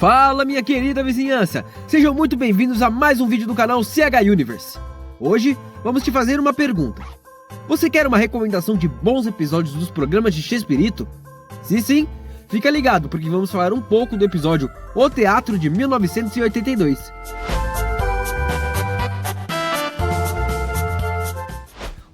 Fala, minha querida vizinhança! Sejam muito bem-vindos a mais um vídeo do canal CH Universe. Hoje, vamos te fazer uma pergunta. Você quer uma recomendação de bons episódios dos programas de Chespirito? Se sim, fica ligado, porque vamos falar um pouco do episódio O Teatro de 1982.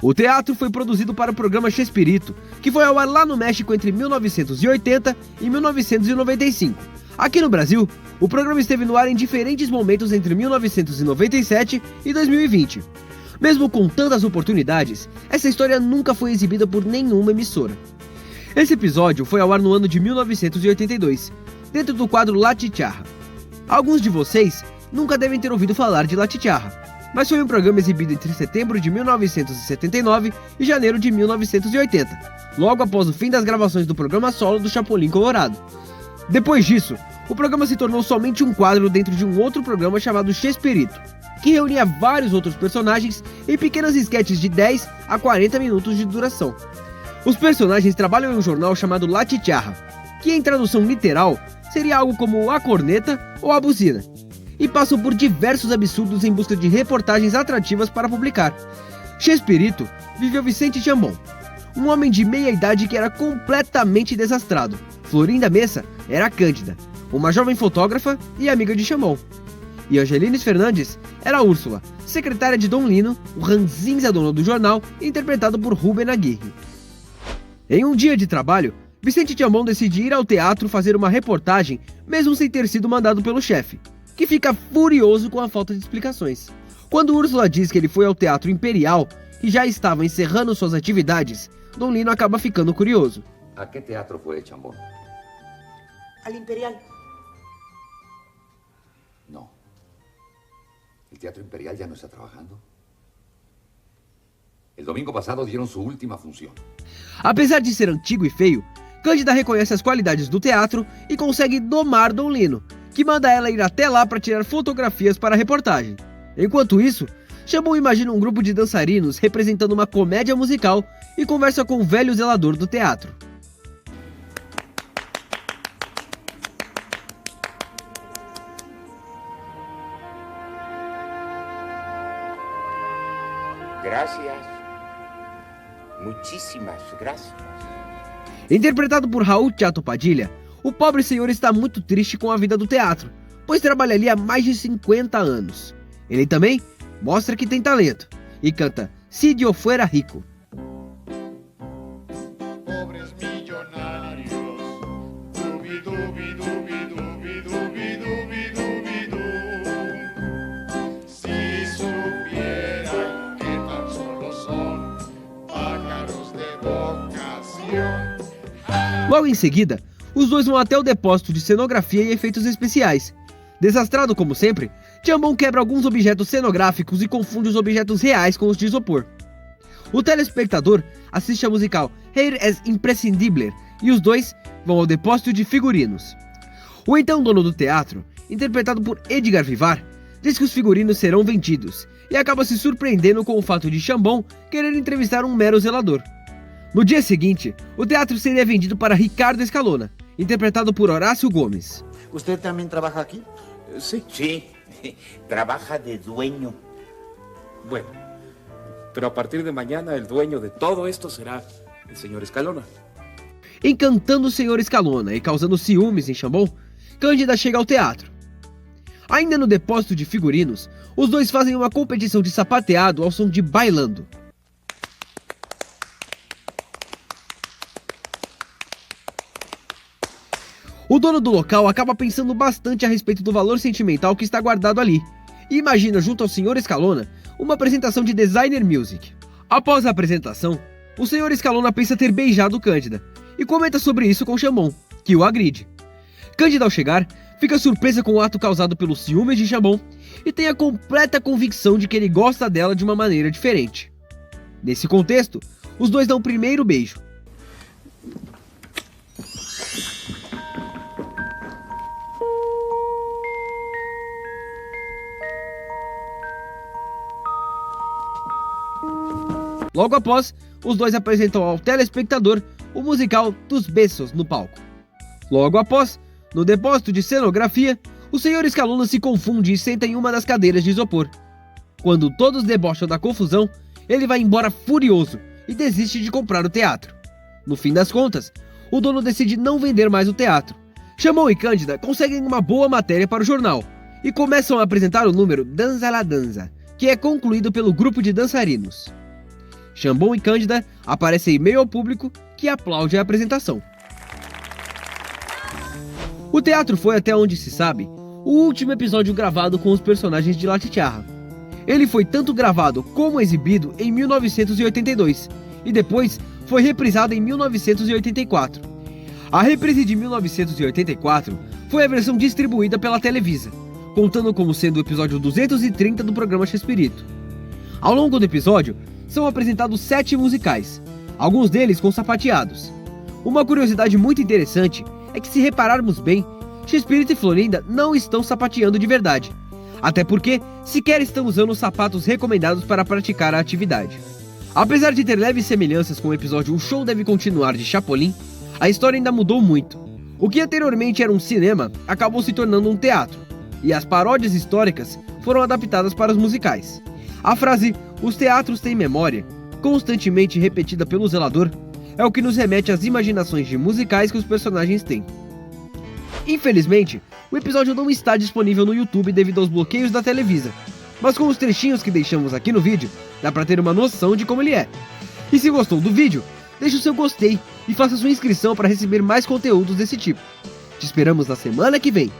O teatro foi produzido para o programa Chespirito, que foi ao ar lá no México entre 1980 e 1995. Aqui no Brasil, o programa esteve no ar em diferentes momentos entre 1997 e 2020. Mesmo com tantas oportunidades, essa história nunca foi exibida por nenhuma emissora. Esse episódio foi ao ar no ano de 1982, dentro do quadro La Chicharra. Alguns de vocês nunca devem ter ouvido falar de La Chicharra, mas foi um programa exibido entre setembro de 1979 e janeiro de 1980, logo após o fim das gravações do programa solo do Chapulin Colorado. Depois disso, o programa se tornou somente um quadro dentro de um outro programa chamado Chespirito, que reunia vários outros personagens em pequenas esquetes de 10 a 40 minutos de duração. Os personagens trabalham em um jornal chamado La Chicharra, que em tradução literal seria algo como a corneta ou a buzina, e passam por diversos absurdos em busca de reportagens atrativas para publicar. Chespirito viveu Vicente Chambon, um homem de meia idade que era completamente desastrado. Florinda Messa era a Cândida, uma jovem fotógrafa e amiga de Chambon. E Angelines Fernandes era a Úrsula, secretária de Dom Lino, o ranzinza dono do jornal, interpretado por Rubem Aguirre. Em um dia de trabalho, Vicente Chambon decide ir ao teatro fazer uma reportagem, mesmo sem ter sido mandado pelo chefe, que fica furioso com a falta de explicações. Quando Úrsula diz que ele foi ao Teatro Imperial e já estava encerrando suas atividades, Dom Lino acaba ficando curioso. ¿A qué teatro fue Chambon? Al Imperial. No. ¿El Teatro Imperial ya no está trabajando? El domingo pasado dieron su última función. Apesar de ser antigo e feio, Cândida reconhece as qualidades do teatro e consegue domar Dom Lino, que manda ela ir até lá para tirar fotografias para a reportagem. Enquanto isso, Chambon imagina um grupo de dançarinos representando uma comédia musical e conversa com o velho zelador do teatro. Gracias. Muchísimas gracias. Interpretado por Raul Chato Padilha, o pobre senhor está muito triste com a vida do teatro, pois trabalha ali há mais de 50 anos. Ele também mostra que tem talento e canta Si yo fuera rico. Pobres millonarios, dubi dubi dubi dubi dubi dubi dubi du. Si supieran que tan solo son pájaros de vocación. Logo em seguida, os dois vão até o depósito de cenografia e efeitos especiais. Desastrado como sempre, Chambon quebra alguns objetos cenográficos e confunde os objetos reais com os de isopor. O telespectador assiste a musical Here es Imprescindible e os dois vão ao depósito de figurinos. O então dono do teatro, interpretado por Edgar Vivar, diz que os figurinos serão vendidos e acaba se surpreendendo com o fato de Chambon querer entrevistar um mero zelador. No dia seguinte, o teatro seria vendido para Ricardo Escalona, interpretado por Horácio Gomes. ¿Usted también trabaja aquí? Sí. Sí, trabaja de dueño. Bueno, pero a partir de mañana el dueño de todo esto será el señor Escalona. Encantando o senhor Escalona e causando ciúmes em Chambon, Cândida chega ao teatro. Ainda no depósito de figurinos, os dois fazem uma competição de sapateado ao som de Bailando. O dono do local acaba pensando bastante a respeito do valor sentimental que está guardado ali, e imagina junto ao Sr. Escalona uma apresentação de Designer Music. Após a apresentação, o Sr. Escalona pensa ter beijado Cândida, e comenta sobre isso com Chambon, que o agride. Cândida, ao chegar, fica surpresa com o ato causado pelos ciúmes de Chambon, e tem a completa convicção de que ele gosta dela de uma maneira diferente. Nesse contexto, os dois dão o primeiro beijo. Logo após, os dois apresentam ao telespectador o musical Dos Besos no palco. Logo após, No depósito de cenografia, o Sr. Scalona se confunde e senta em uma das cadeiras de isopor. Quando todos debocham da confusão, ele vai embora furioso e desiste de comprar o teatro. No fim das contas, o dono decide não vender mais o teatro. Chambon e Cândida conseguem uma boa matéria para o jornal e começam a apresentar o número Danza la Danza, que é concluído pelo grupo de dançarinos. Chambon e Cândida aparecem em meio ao público, que aplaude a apresentação. O teatro foi, até onde se sabe, o último episódio gravado com os personagens de La Chicharra. Ele foi tanto gravado como exibido em 1982 e depois foi reprisado em 1984. A reprise de 1984 foi a versão distribuída pela Televisa, contando como sendo o episódio 230 do programa Chespirito. Ao longo do episódio, são apresentados 7 musicais, alguns deles com sapateados. Uma curiosidade muito interessante é que, se repararmos bem, Chespirito e Florinda não estão sapateando de verdade, até porque sequer estão usando os sapatos recomendados para praticar a atividade. Apesar de ter leves semelhanças com o episódio O Show Deve Continuar de Chapolin, a história ainda mudou muito. O que anteriormente era um cinema acabou se tornando um teatro, e as paródias históricas foram adaptadas para os musicais. A frase "os teatros têm memória", constantemente repetida pelo zelador, é o que nos remete às imaginações de musicais que os personagens têm. Infelizmente, o episódio não está disponível no YouTube devido aos bloqueios da Televisa, mas com os trechinhos que deixamos aqui no vídeo, dá pra ter uma noção de como ele é. E se gostou do vídeo, deixe o seu gostei e faça sua inscrição para receber mais conteúdos desse tipo. Te esperamos na semana que vem.